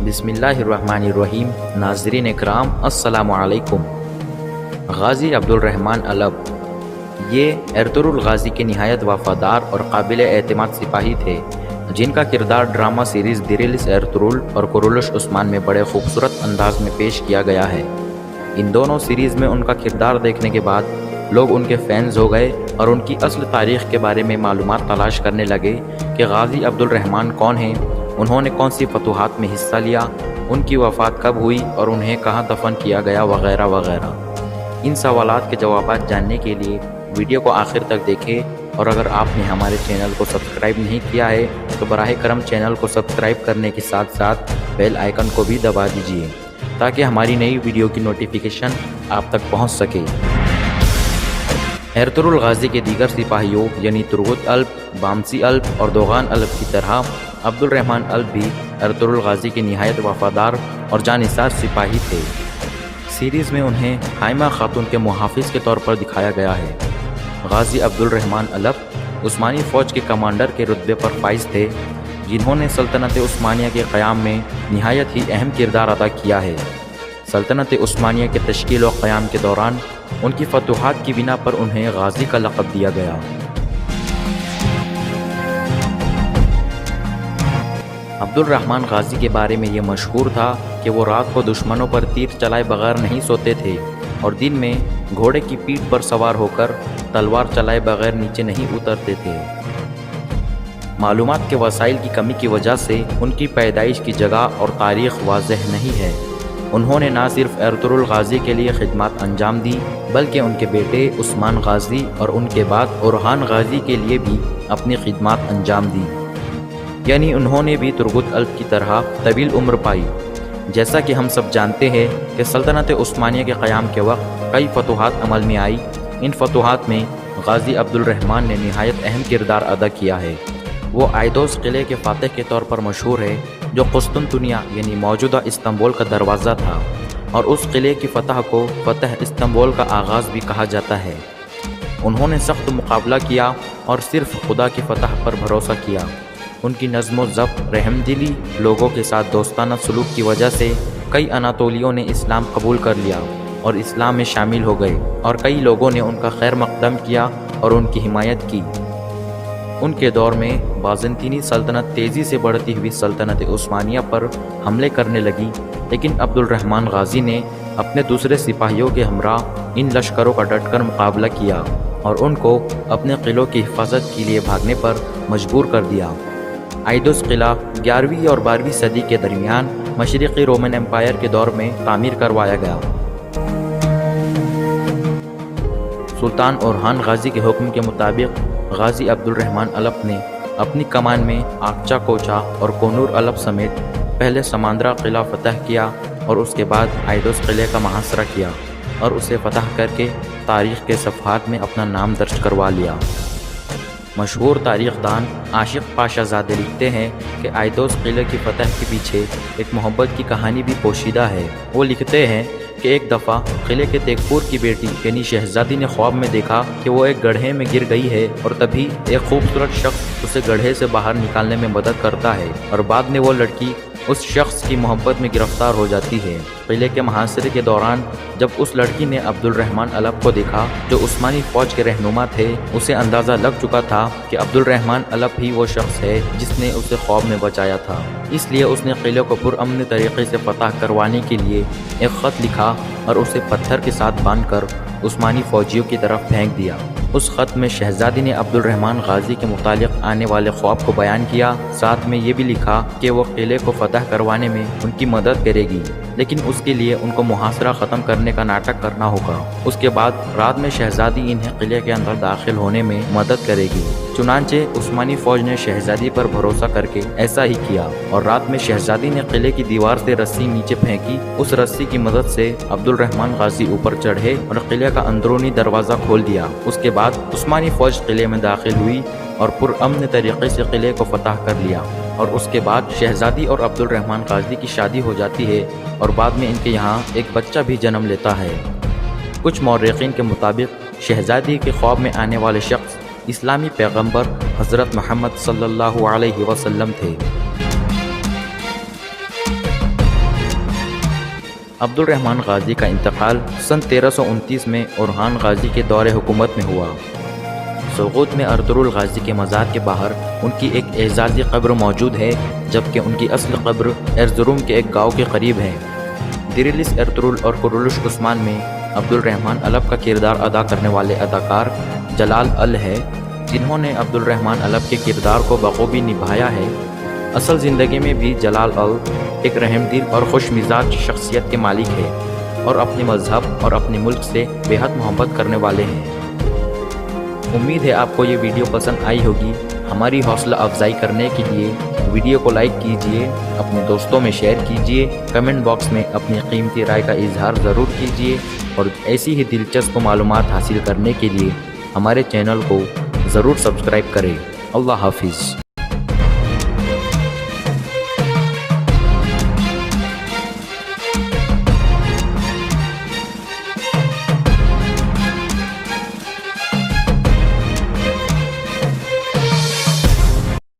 بسم اللہ الرحمن الرحیم۔ ناظرین اکرام السلام علیکم۔ غازی عبد الرحمن الب یہ ارطغرل غازی کے نہایت وفادار اور قابل اعتماد سپاہی تھے، جن کا کردار ڈرامہ سیریز دیریلس ارطغرل اور کرولش عثمان میں بڑے خوبصورت انداز میں پیش کیا گیا ہے۔ ان دونوں سیریز میں ان کا کردار دیکھنے کے بعد لوگ ان کے فینز ہو گئے اور ان کی اصل تاریخ کے بارے میں معلومات تلاش کرنے لگے کہ غازی عبد الرحمن کون ہیں، انہوں نے کون سی فتوحات میں حصہ لیا، ان کی وفات کب ہوئی اور انہیں کہاں دفن کیا گیا وغیرہ وغیرہ۔ ان سوالات کے جوابات جاننے کے لیے ویڈیو کو آخر تک دیکھیں، اور اگر آپ نے ہمارے چینل کو سبسکرائب نہیں کیا ہے تو براہ کرم چینل کو سبسکرائب کرنے کے ساتھ ساتھ بیل آئیکن کو بھی دبا دیجیے تاکہ ہماری نئی ویڈیو کی نوٹیفیکیشن آپ تک پہنچ سکے۔ ارطغرل غازی کے دیگر سپاہیوں یعنی ترغت الب، بامسی الب اور دوغان الب کی طرح عبد الرحمن الب بھی ارطغرل غازی کے نہایت وفادار اور جانثار سپاہی تھے۔ سیریز میں انہیں حائمہ خاتون کے محافظ کے طور پر دکھایا گیا ہے۔ غازی عبد الرحمن الب عثمانی فوج کے کمانڈر کے رتبے پر فائز تھے، جنہوں نے سلطنت عثمانیہ کے قیام میں نہایت ہی اہم کردار ادا کیا ہے۔ سلطنت عثمانیہ کے تشکیل و قیام کے دوران ان کی فتوحات کی بنا پر انہیں غازی کا لقب دیا گیا۔ عبد الرحمن غازی کے بارے میں یہ مشہور تھا کہ وہ رات کو دشمنوں پر تیر چلائے بغیر نہیں سوتے تھے اور دن میں گھوڑے کی پیٹھ پر سوار ہو کر تلوار چلائے بغیر نیچے نہیں اترتے تھے۔ معلومات کے وسائل کی کمی کی وجہ سے ان کی پیدائش کی جگہ اور تاریخ واضح نہیں ہے۔ انہوں نے نہ صرف ارطغرل غازی کے لیے خدمات انجام دی بلکہ ان کے بیٹے عثمان غازی اور ان کے بعد اورحان غازی کے لیے بھی اپنی خدمات انجام دی، یعنی انہوں نے بھی ترغت الب کی طرح طویل عمر پائی۔ جیسا کہ ہم سب جانتے ہیں کہ سلطنت عثمانیہ کے قیام کے وقت کئی فتوحات عمل میں آئی۔ ان فتوحات میں غازی عبد الرحمن نے نہایت اہم کردار ادا کیا ہے۔ وہ آئیدوس قلعے کے فاتح کے طور پر مشہور ہے، جو قسطنطنیہ یعنی موجودہ استنبول کا دروازہ تھا، اور اس قلعے کی فتح کو فتح استنبول کا آغاز بھی کہا جاتا ہے۔ انہوں نے سخت مقابلہ کیا اور صرف خدا کی فتح پر بھروسہ کیا۔ ان کی نظم و ضبط، رحم دلی، لوگوں کے ساتھ دوستانہ سلوک کی وجہ سے کئی اناطولیوں نے اسلام قبول کر لیا اور اسلام میں شامل ہو گئے، اور کئی لوگوں نے ان کا خیر مقدم کیا اور ان کی حمایت کی۔ ان کے دور میں بازنطینی سلطنت تیزی سے بڑھتی ہوئی سلطنت عثمانیہ پر حملے کرنے لگی، لیکن عبد الرحمن غازی نے اپنے دوسرے سپاہیوں کے ہمراہ ان لشکروں کا ڈٹ کر مقابلہ کیا اور ان کو اپنے قلعوں کی حفاظت کے لیے بھاگنے پر مجبور کر دیا۔ آئیدوس قلعہ 11ویں اور 12ویں صدی کے درمیان مشرقی رومن امپائر کے دور میں تعمیر کروایا گیا۔ سلطان اورحان غازی کے حکم کے مطابق غازی عبد الرحمن الب نے اپنی کمان میں آکچا کوچا اور کونور الب سمیت پہلے سماندرا قلعہ فتح کیا اور اس کے بعد آئیدوس قلعے کا محاصرہ کیا اور اسے فتح کر کے تاریخ کے صفحات میں اپنا نام درج کروا لیا۔ مشہور تاریخ دان عاشق پاشا زادے لکھتے ہیں کہ آئیدوس قلعے کی فتح کے پیچھے ایک محبت کی کہانی بھی پوشیدہ ہے۔ وہ لکھتے ہیں کہ ایک دفعہ قلعے کے تیغپور کی بیٹی یعنی شہزادی نے خواب میں دیکھا کہ وہ ایک گڑھے میں گر گئی ہے، اور تبھی ایک خوبصورت شخص اسے گڑھے سے باہر نکالنے میں مدد کرتا ہے، اور بعد میں وہ لڑکی اس شخص کی محبت میں گرفتار ہو جاتی ہے۔ قلعے کے محاصرے کے دوران جب اس لڑکی نے عبد الرحمن الب کو دیکھا جو عثمانی فوج کے رہنما تھے، اسے اندازہ لگ چکا تھا کہ عبد الرحمن الب ہی وہ شخص ہے جس نے اسے خواب میں بچایا تھا۔ اس لیے اس نے قلعے کو پرامن طریقے سے فتح کروانے کے لیے ایک خط لکھا اور اسے پتھر کے ساتھ باندھ کر عثمانی فوجیوں کی طرف پھینک دیا۔ اس خط میں شہزادی نے عبد الرحمن غازی کے متعلق آنے والے خواب کو بیان کیا، ساتھ میں یہ بھی لکھا کہ وہ قلعے کو فتح کروانے میں ان کی مدد کرے گی، لیکن اس کے لیے ان کو محاصرہ ختم کرنے کا ناٹک کرنا ہوگا۔ اس کے بعد رات میں شہزادی انہیں قلعے کے اندر داخل ہونے میں مدد کرے گی۔ چنانچہ عثمانی فوج نے شہزادی پر بھروسہ کر کے ایسا ہی کیا، اور رات میں شہزادی نے قلعے کی دیوار سے رسی نیچے پھینکی۔ اس رسی کی مدد سے عبد الرحمن غازی اوپر چڑھے اور قلعے کا اندرونی دروازہ کھول دیا۔ اس کے بعد عثمانی فوج قلعے میں داخل ہوئی اور پرامن طریقے سے قلعے کو فتح کر لیا، اور اس کے بعد شہزادی اور عبد الرحمن غازی کی شادی ہو جاتی ہے، اور بعد میں ان کے یہاں ایک بچہ بھی جنم لیتا ہے۔ کچھ مورخین کے مطابق شہزادی کے خواب میں آنے والے شخص اسلامی پیغمبر حضرت محمد صلی اللہ علیہ وسلم تھے۔ عبد الرحمن غازی کا انتقال سن 1329 میں اورحان غازی کے دور حکومت میں ہوا۔ سوغوت میں ارطغرل غازی کے مزار کے باہر ان کی ایک اعزازی قبر موجود ہے، جبکہ ان کی اصل قبر ارزروم کے ایک گاؤں کے قریب ہے۔ دیریلس ارطغرل اور کرولش عثمان میں عبد الرحمن علب کا کردار ادا کرنے والے اداکار جلال ال ہے، جنہوں نے عبد الرحمن علب کے کردار کو بخوبی نبھایا ہے۔ اصل زندگی میں بھی جلال ال ایک رحم دل اور خوش مزاج شخصیت کے مالک ہے اور اپنے مذہب اور اپنے ملک سے بے حد محبت کرنے والے ہیں۔ امید ہے آپ کو یہ ویڈیو پسند آئی ہوگی۔ ہماری حوصلہ افزائی کرنے کے لیے ویڈیو کو لائک کیجئے، اپنے دوستوں میں شیئر کیجئے، کمنٹ باکس میں اپنی قیمتی رائے کا اظہار ضرور کیجئے، اور ایسی ہی دلچسپ معلومات حاصل کرنے کے لیے ہمارے چینل کو ضرور سبسکرائب کریں۔ اللہ حافظ۔